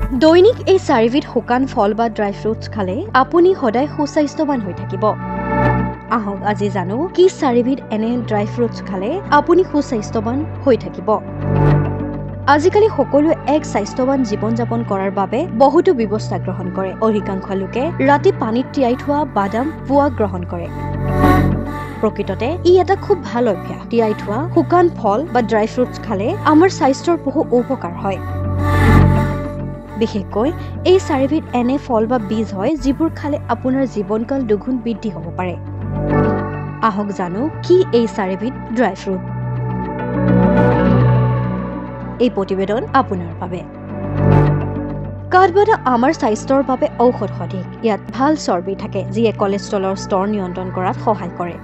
দৈনিক এই চাৰিবিধ শুকান ফল বা ড্ৰাই ফ্ৰুটছ খালে আপুনি সদায় সুস্বাস্থ্যৱান হৈ থাকিব। আহক আজি জানো কি চাৰিবিধ এনে ড্ৰাই ফ্ৰুটছ খালে আপুনি সুস্বাস্থ্যৱান হৈ থাকিব। আজিকালি সকলোৱে এক স্বাস্থ্যৱান জীৱন যাপন কৰাৰ বাবে বহুতো ব্যৱস্থা গ্ৰহণ কৰে। অধিকাংশ লোকে ৰাতি পানীত তিয়াই থোৱা বাদাম পুৱা গ্ৰহণ কৰে। প্ৰকৃততে ই এটা খুব ভাল অভ্যাস। তিয়াই থোৱা শুকান ফল বা ড্ৰাই ফ্ৰুটছ খালে আমাৰ স্বাস্থ্যৰ বহু উপকাৰ হয়। বিশেষকৈ এই চাৰিবিধ এনে ফল বা বীজ হয় যিবোৰ খালে আপোনাৰ জীৱনকাল দুগুণ বৃদ্ধি হ'ব পাৰে। আহক জানো কি এই চাৰিবিধ ড্ৰাই ফ্ৰুট। এই প্ৰতিবেদন আপোনাৰ বাবে। কাঠবাদাম আমাৰ স্বাস্থ্যৰ বাবে ঔষধ সদৃশ। ইয়াত ভাল চৰ্বি থাকে যিয়ে কলেষ্ট্ৰলৰ স্তৰ নিয়ন্ত্ৰণ কৰাত সহায় কৰে।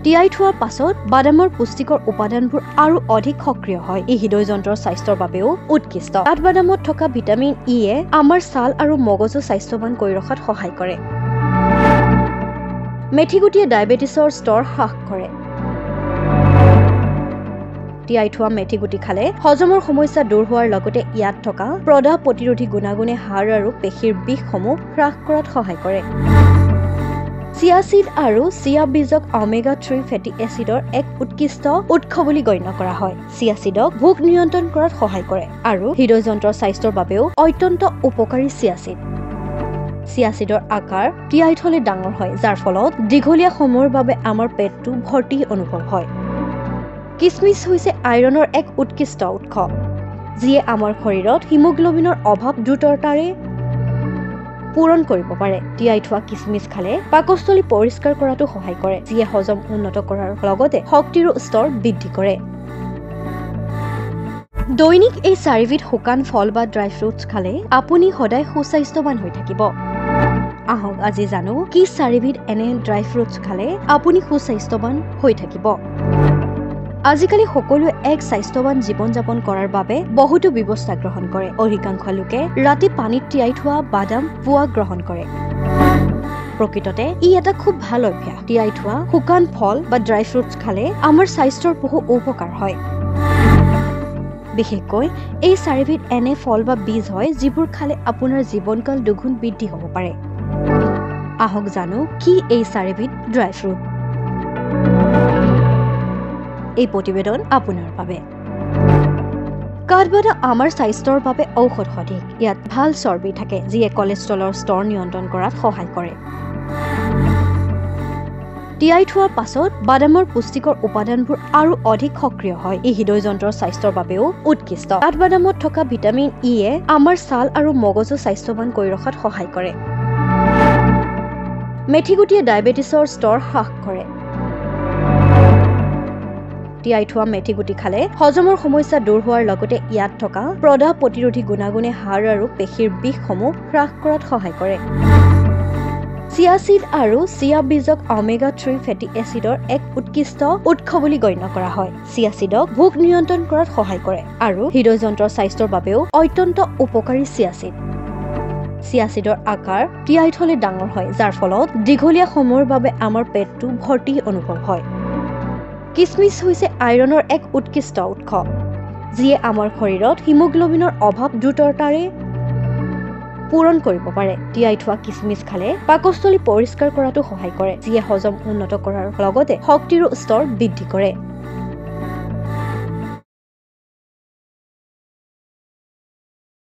তিয়াই থোৱাৰ পাছত বাদামৰ পুষ্টিকৰ উপাদানবোৰ আৰু অধিক সক্ৰিয় হয়। ই হৃদয়যন্ত্ৰৰ স্বাস্থ্যৰ বাবেও উৎকৃষ্ট। কাঠবাদামত থকা ভিটামিন ইয়ে আমাৰ ছাল আৰু মগজু স্বাস্থ্যৱান কৰি ৰখাত সহায় কৰে। মেথিগুটিয়ে ডায়েবেটিছৰ স্তৰ হ্ৰাস কৰে। তিয়াই থোৱা মেথিগুটি খালে হজমৰ সমস্যা দূৰ হোৱাৰ লগতে ইয়াত থকা প্ৰদাহ প্ৰতিৰোধী গুণাগুণে হাড় আৰু পেশীৰ বিষসমূহ হ্ৰাস কৰাত সহায় কৰে। চিয়া সিড আৰু চিয়া বীজক ওমেগা-3 ফেটি এচিডৰ এক উৎকৃষ্ট উৎস বুলি গণ্য কৰা হয়। চিয়া সিডক ভোক নিয়ন্ত্ৰণ কৰাত সহায় কৰে আৰু হৃদয়যন্ত্ৰৰ স্বাস্থ্যৰ বাবেও অত্যন্ত উপকাৰী চিয়া সিড। চিয়া সিডৰ আকাৰ তিয়াই থলে ডাঙৰ হয়, যাৰ ফলত দীঘলীয়া সময়ৰ বাবে আমাৰ পেটটো ভৰ্তি অনুভৱ হয়। কিচমিচ হৈছে আইৰণৰ এক উৎকৃষ্ট উৎস, যিয়ে আমাৰ শৰীৰত হিমোগ্লোবিনৰ অভাৱ দ্ৰুততাৰে পূৰণ কৰিব পাৰে। তিয়াই থোৱা কিচমিচ খালে পাকস্থলী পৰিষ্কাৰ কৰাটো সহায় কৰে, যিয়ে হজম উন্নত কৰাৰ লগতে শক্তিৰো স্তৰ বৃদ্ধি কৰে। দৈনিক এই চাৰিবিধ শুকান ফল বা ড্ৰাই ফ্ৰুটছ খালে আপুনি সদায় সুস্বাস্থ্যৱান হৈ থাকিব। আহক আজি জানো কি চাৰিবিধ এনে ড্ৰাই ফ্ৰুটছ খালে আপুনি সুস্বাস্থ্যৱান হৈ থাকিব। আজিকালি সকলোৱে এক স্বাস্থ্যৱান জীৱন যাপন কৰাৰ বাবে বহুতো ব্যৱস্থা গ্ৰহণ কৰে। অধিকাংশ লোকে ৰাতি পানীত তিয়াই থোৱা বাদাম পুৱা গ্ৰহণ কৰে। প্ৰকৃততে ই এটা খুব ভাল অভ্যাস। তিয়াই থোৱা শুকান ফল বা ড্ৰাই ফ্ৰুটছ খালে আমাৰ স্বাস্থ্যৰ বহু উপকাৰ হয়। বিশেষকৈ এই চাৰিবিধ এনে ফল বা বীজ হয় যিবোৰ খালে আপোনাৰ জীৱনকাল দুগুণ বৃদ্ধি হ'ব পাৰে। আহক জানো কি এই চাৰিবিধ ড্ৰাই ফ্ৰুট। এই প্ৰতিবেদন আপোনাৰ বাবে। কাঠবাদাম আমাৰ স্বাস্থ্যৰ বাবে ঔষধ সদৃশ। ইয়াত ভাল চৰ্বি থাকে যিয়ে কলেষ্ট্ৰলৰ স্তৰ নিয়ন্ত্ৰণ কৰাত সহায় কৰে। তিয়াই থোৱাৰ পাছত বাদামৰ পুষ্টিকৰ উপাদানবোৰ আৰু অধিক সক্ৰিয় হয়। ই হৃদয়যন্ত্ৰৰ স্বাস্থ্যৰ বাবেও উৎকৃষ্ট। কাঠবাদামত থকা ভিটামিন ইয়ে আমাৰ ছাল আৰু মগজু স্বাস্থ্যৱান কৰি ৰখাত সহায় কৰে। মেথিগুটিয়ে ডায়েবেটিছৰ স্তৰ হ্ৰাস কৰে। তিয়াই থোৱা মেথিগুটি খালে হজমৰ সমস্যা দূৰ হোৱাৰ লগতে ইয়াত থকা প্ৰদাহ প্ৰতিৰোধী গুণাগুণে হাড় আৰু পেশীৰ বিষসমূহ হ্ৰাস কৰাত সহায় কৰে। চিয়া সিড আৰু চিয়া বীজক ওমেগা-3 ফেটি এচিডৰ এক উৎকৃষ্ট উৎস বুলি গণ্য কৰা হয়। চিয়া সিডক ভোক নিয়ন্ত্ৰণ কৰাত সহায় কৰে আৰু হৃদয়যন্ত্ৰৰ স্বাস্থ্যৰ বাবেও অত্যন্ত উপকাৰী চিয়া সিড। চিয়া সিডৰ আকাৰ তিয়াই থলে ডাঙৰ হয়, যাৰ ফলত দীঘলীয়া সময়ৰ বাবে আমাৰ পেটটো ভৰ্তি অনুভৱ হয়। কিচমিচ হৈছে আইৰণৰ এক উৎকৃষ্ট উৎস, যিয়ে আমাৰ শৰীৰত হিমোগ্লোবিনৰ অভাৱ দ্ৰুততাৰে পূৰণ কৰিব পাৰে। তিয়াই থোৱা কিচমিচ খালে পাকস্থলী পৰিষ্কাৰ কৰাটো সহায় কৰে, যিয়ে হজম উন্নত কৰাৰ লগতে শক্তিৰো স্তৰ বৃদ্ধি কৰে।